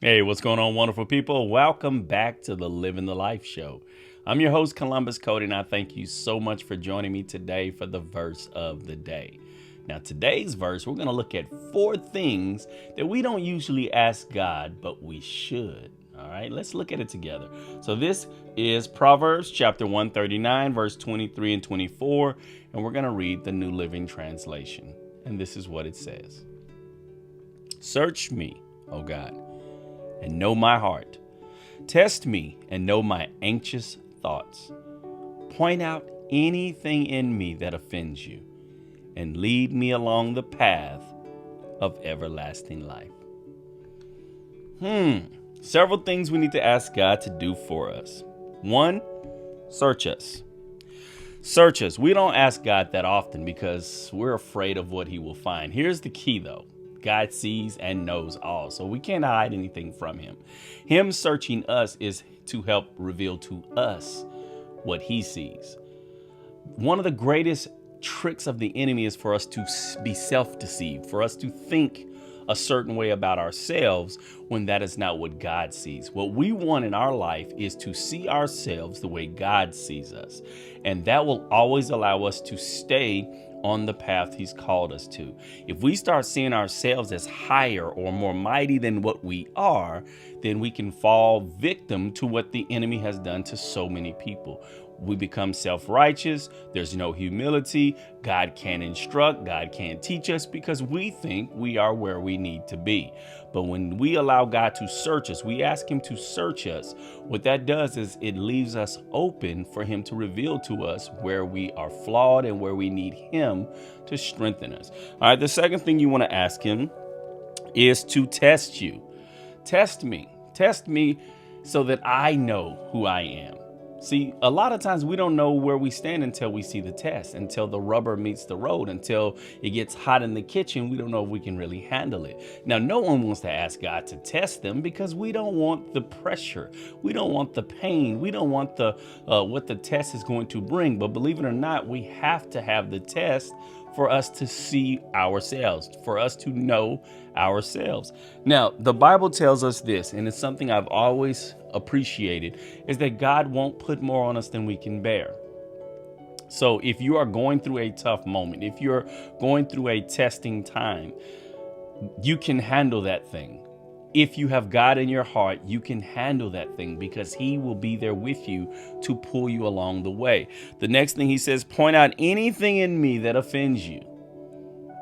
Hey, what's going on, wonderful people? Welcome back to the Living the Life Show. I'm your host, Columbus Cody, and I thank you so much for joining me today for the verse of the day. Now, today's verse, we're going to look at 4 things that we don't usually ask God, but we should. All right, let's look at it together. So this is Proverbs chapter 139, verse 23 and 24, and we're going to read the New Living Translation. And this is what it says. Search me, O God, and know my heart. Test me and know my anxious thoughts. Point out anything in me that offends you, and lead me along the path of everlasting life. Several things we need to ask God to do for us. 1, search us. Search us. We don't ask God that often because we're afraid of what he will find. Here's the key, though. God sees and knows all, so we can't hide anything from him. Him searching us is to help reveal to us what he sees. One of the greatest tricks of the enemy is for us to be self-deceived, for us to think a certain way about ourselves when that is not what God sees. What we want in our life is to see ourselves the way God sees us. And that will always allow us to stay on the path he's called us to. If we start seeing ourselves as higher or more mighty than what we are, then we can fall victim to what the enemy has done to so many people. We become self-righteous. There's no humility. God can't instruct. God can't teach us because we think we are where we need to be. But when we allow God to search us, we ask him to search us. What that does is it leaves us open for him to reveal to us where we are flawed and where we need him to strengthen us. All right. The second thing you want to ask him is to test you. Test me so that I know who I am. See, a lot of times we don't know where we stand until we see the test, until the rubber meets the road, until it gets hot in the kitchen. We don't know if we can really handle it. Now, no one wants to ask God to test them because we don't want the pressure. We don't want the pain. We don't want the what the test is going to bring. But believe it or not, we have to have the test for us to see ourselves, for us to know ourselves. Now, the Bible tells us this, and it's something I've always appreciated, is that God won't put more on us than we can bear. So if you are going through a tough moment, if you're going through a testing time, you can handle that thing. If you have God in your heart, you can handle that thing because he will be there with you to pull you along the way. The next thing he says, point out anything in me that offends you.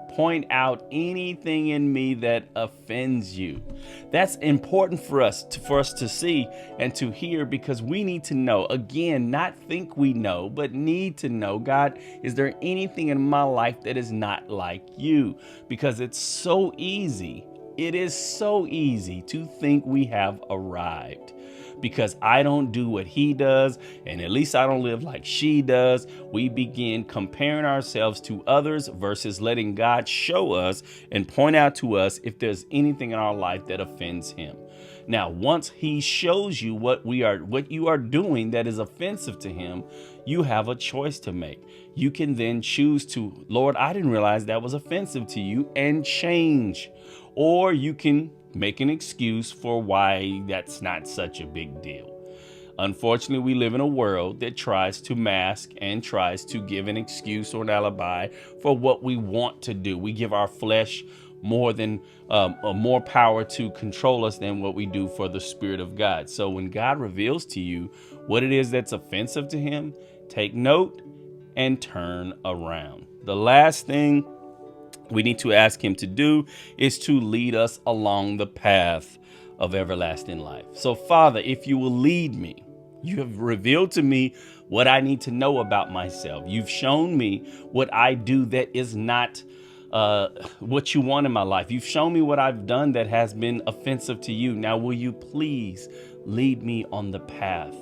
Point out anything in me that offends you. That's important for us to see and to hear because we need to know. Again, not think we know, but need to know. God, is there anything in my life that is not like you? Because it's so easy. It is so easy to think we have arrived because I don't do what he does, and at least I don't live like she does. We begin comparing ourselves to others versus letting God show us and point out to us if there's anything in our life that offends him. Now, once he shows you what you are doing that is offensive to him, you have a choice to make. You can then choose to, Lord, I didn't realize that was offensive to you, and change. Or you can make an excuse for why that's not such a big deal. Unfortunately, we live in a world that tries to mask and tries to give an excuse or an alibi for what we want to do. We give our flesh more power to control us than what we do for the Spirit of God. So when God reveals to you what it is that's offensive to him, take note and turn around. The last thing we need to ask him to do is to lead us along the path of everlasting life. So, Father, if you will lead me, you have revealed to me what I need to know about myself. You've shown me what I do that is not what you want in my life. You've shown me what I've done that has been offensive to you. Now, will you please lead me on the path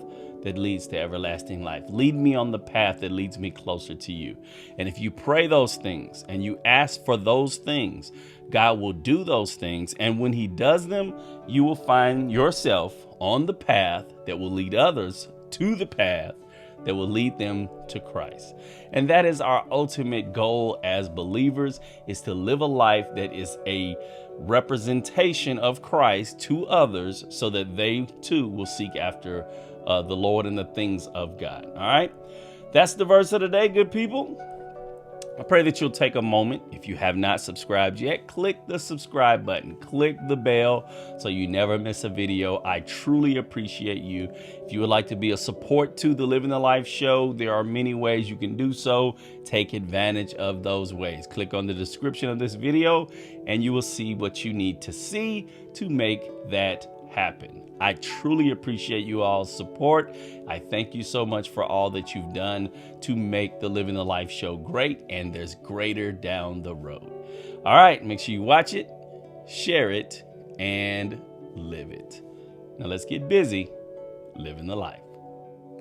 that leads to everlasting life? Lead me on the path that leads me closer to you. And if you pray those things and you ask for those things, God will do those things. And when he does them, you will find yourself on the path that will lead others to the path that will lead them to Christ. And that is our ultimate goal as believers, is to live a life that is a representation of Christ to others so that they too will seek after the Lord and the things of God. All right. That's the verse of the day, good people. I pray that you'll take a moment. If you have not subscribed yet, click the subscribe button, click the bell so you never miss a video. I truly appreciate you. If you would like to be a support to the Living the Life show, there are many ways you can do so. Take advantage of those ways. Click on the description of this video and you will see what you need to see to make that happen. I truly appreciate you all's support. I thank you so much for all that you've done to make the Living the Life show great, and there's greater down the road. All right, make sure you watch it, share it, and live it. Now let's get busy living the life.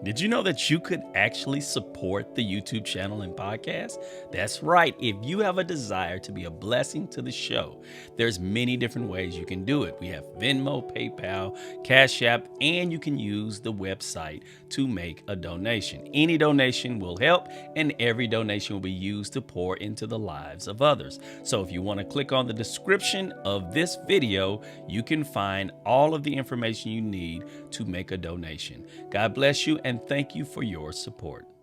Did you know that you could actually support the YouTube channel and podcast? That's right. If you have a desire to be a blessing to the show, there's many different ways you can do it. We have Venmo, PayPal, Cash App, and you can use the website to make a donation. Any donation will help, and every donation will be used to pour into the lives of others. So if you want to click on the description of this video, you can find all of the information you need to make a donation. God bless you, and thank you for your support.